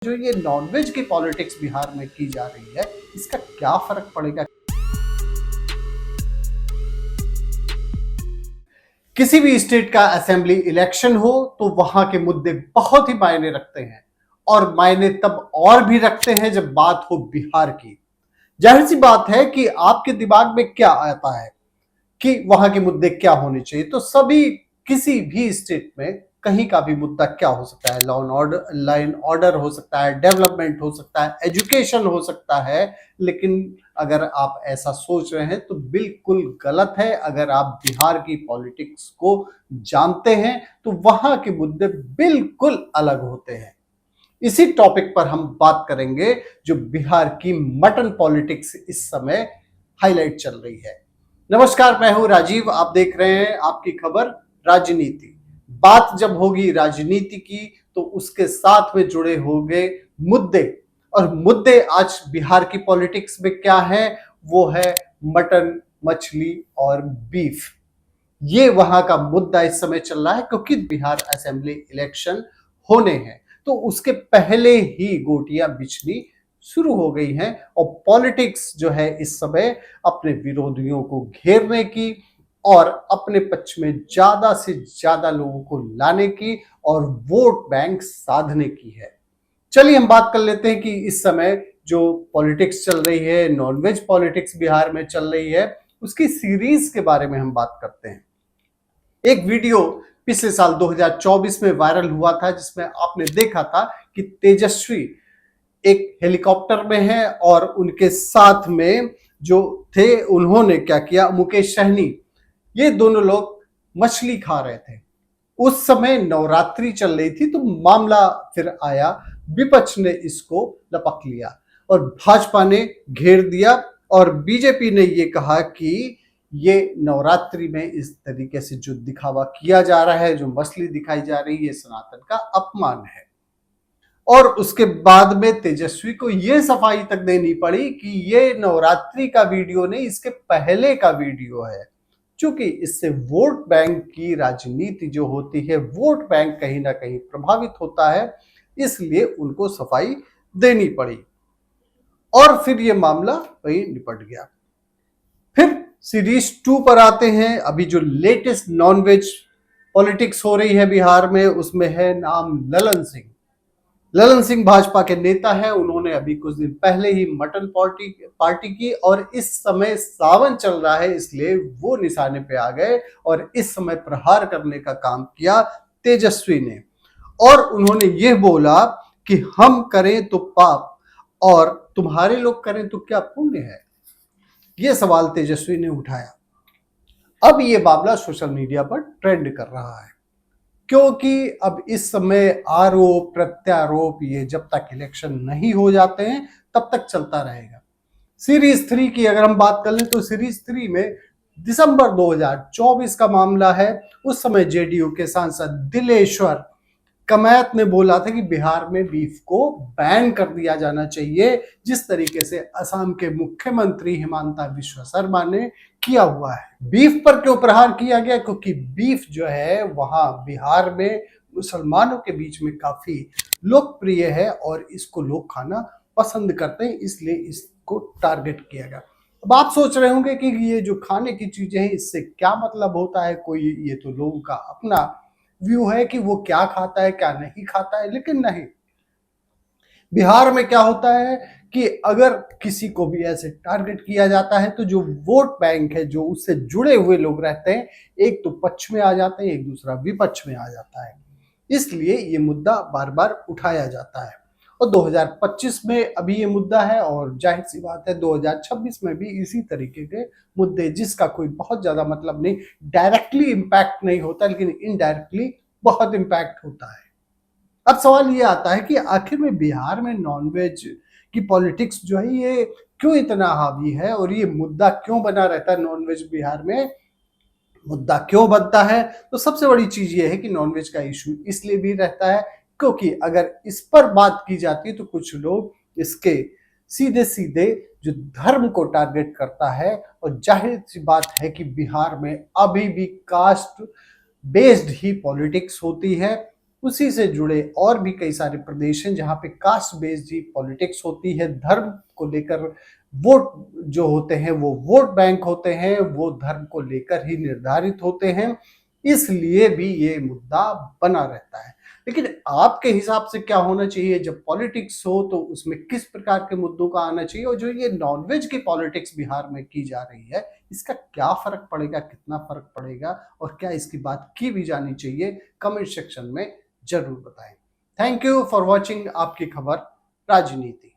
जो ये नॉनवेज की पॉलिटिक्स बिहार में की जा रही है, इसका क्या फर्क पड़ेगा? किसी भी स्टेट का असेंबली इलेक्शन हो तो वहां के मुद्दे बहुत ही मायने रखते हैं, और मायने तब और भी रखते हैं जब बात हो बिहार की। जाहिर सी बात है कि आपके दिमाग में क्या आता है कि वहां के मुद्दे क्या होने चाहिए। तो सभी किसी भी स्टेट में कहीं का भी मुद्दा क्या हो सकता है, law and order, line order हो सकता है, डेवलपमेंट हो सकता है, एजुकेशन हो सकता है। लेकिन अगर आप ऐसा सोच रहे हैं तो बिल्कुल गलत है। अगर आप बिहार की पॉलिटिक्स को जानते हैं तो वहां के मुद्दे बिल्कुल अलग होते हैं। इसी टॉपिक पर हम बात करेंगे, जो बिहार की मटन पॉलिटिक्स इस समय हाईलाइट चल रही है। नमस्कार, मैं हूं राजीव, आप देख रहे हैं आपकी खबर राजनीति। बात जब होगी राजनीति की तो उसके साथ में जुड़े होंगे मुद्दे, और मुद्दे आज बिहार की पॉलिटिक्स में क्या है? वो है मटन, मछली और बीफ। ये वहां का मुद्दा इस समय चल रहा है, क्योंकि बिहार असेंबली इलेक्शन होने हैं। तो उसके पहले ही गोटियां बिछनी शुरू हो गई हैं, और पॉलिटिक्स जो है इस समय अपने विरोधियों को घेरने की और अपने पक्ष में ज्यादा से ज्यादा लोगों को लाने की और वोट बैंक साधने की है। चलिए हम बात कर लेते हैं कि इस समय जो पॉलिटिक्स चल रही है, नॉनवेज पॉलिटिक्स बिहार में चल रही है, उसकी सीरीज के बारे में हम बात करते हैं। एक वीडियो पिछले साल 2024 में वायरल हुआ था, जिसमें आपने देखा था कि तेजस्वी एक हेलीकॉप्टर में है और उनके साथ में जो थे उन्होंने क्या किया, मुकेश सहनी, ये दोनों लोग मछली खा रहे थे। उस समय नवरात्रि चल रही थी, तो मामला फिर आया, विपक्ष ने इसको लपक लिया और भाजपा ने घेर दिया, और बीजेपी ने ये कहा कि ये नवरात्रि में इस तरीके से जो दिखावा किया जा रहा है, जो मछली दिखाई जा रही है, ये सनातन का अपमान है। और उसके बाद में तेजस्वी को यह सफाई तक देनी पड़ी कि ये नवरात्रि का वीडियो नहीं, इसके पहले का वीडियो है। क्योंकि इससे वोट बैंक की राजनीति जो होती है, वोट बैंक कहीं ना कहीं प्रभावित होता है, इसलिए उनको सफाई देनी पड़ी। और फिर ये मामला वही निपट गया। फिर सीरीज 2 पर आते हैं। अभी जो लेटेस्ट नॉनवेज पॉलिटिक्स हो रही है बिहार में, उसमें है नाम ललन सिंह। ललन सिंह भाजपा के नेता है। उन्होंने अभी कुछ दिन पहले ही मटन पार्टी की, और इस समय सावन चल रहा है, इसलिए वो निशाने पे आ गए और इस समय प्रहार करने का काम किया तेजस्वी ने। और उन्होंने ये बोला कि हम करें तो पाप और तुम्हारे लोग करें तो क्या पुण्य है। ये सवाल तेजस्वी ने उठाया। अब ये मामला सोशल मीडिया पर ट्रेंड कर रहा है, क्योंकि अब इस समय आरोप प्रत्यारोप ये जब तक इलेक्शन नहीं हो जाते हैं तब तक चलता रहेगा। सीरीज 3 की अगर हम बात कर लें तो सीरीज 3 में दिसंबर 2024 का मामला है। उस समय जेडीयू के सांसद दिलेश्वर कमैत ने बोला था कि बिहार में बीफ को बैन कर दिया जाना चाहिए, जिस तरीके से असम के मुख्यमंत्री हिमंता बिस्वा शर्मा ने किया हुआ है। बीफ पर क्यों प्रहार किया गया? क्योंकि बीफ जो है वहां बिहार में मुसलमानों के बीच में काफी लोकप्रिय है और इसको लोग खाना पसंद करते हैं, इसलिए इसको टारगेट किया गया। अब आप सोच रहे होंगे कि ये जो खाने की चीजें हैं इससे क्या मतलब होता है, कोई ये तो लोगों का अपना व्यू है कि वो क्या खाता है क्या नहीं खाता है। लेकिन नहीं, बिहार में क्या होता है कि अगर किसी को भी ऐसे टारगेट किया जाता है तो जो वोट बैंक है, जो उससे जुड़े हुए लोग रहते हैं, एक तो पक्ष में आ जाते हैं, एक दूसरा विपक्ष में आ जाता है। इसलिए ये मुद्दा बार बार उठाया जाता है, और 2025 में अभी ये मुद्दा है, और जाहिर सी बात है 2026 में भी इसी तरीके के मुद्दे, जिसका कोई बहुत ज्यादा मतलब नहीं, डायरेक्टली इम्पैक्ट नहीं होता, लेकिन इनडायरेक्टली बहुत इम्पैक्ट होता है। अब सवाल ये आता है कि आखिर में बिहार में नॉनवेज की पॉलिटिक्स जो है ये क्यों इतना हावी है, और ये मुद्दा क्यों बना रहता है? नॉनवेज बिहार में मुद्दा क्यों बनता है? तो सबसे बड़ी चीज ये है कि नॉनवेज का इशू इसलिए भी रहता है क्योंकि अगर इस पर बात की जाती है तो कुछ लोग इसके सीधे सीधे जो धर्म को टारगेट करता है, और जाहिर सी बात है कि बिहार में अभी भी कास्ट बेस्ड ही पॉलिटिक्स होती है। उसी से जुड़े और भी कई सारे प्रदेश हैं जहाँ पे कास्ट बेस्ड ही पॉलिटिक्स होती है। धर्म को लेकर वोट जो होते हैं वो वोट बैंक होते हैं, वो धर्म को लेकर ही निर्धारित होते हैं, इसलिए भी ये मुद्दा बना रहता है। लेकिन आपके हिसाब से क्या होना चाहिए जब पॉलिटिक्स हो, तो उसमें किस प्रकार के मुद्दों का आना चाहिए? और जो ये नॉनवेज की पॉलिटिक्स बिहार में की जा रही है, इसका क्या फर्क पड़ेगा, कितना फर्क पड़ेगा और क्या इसकी बात की भी जानी चाहिए? कमेंट सेक्शन में जरूर बताएं। थैंक यू फॉर वॉचिंग आपकी खबर राजनीति।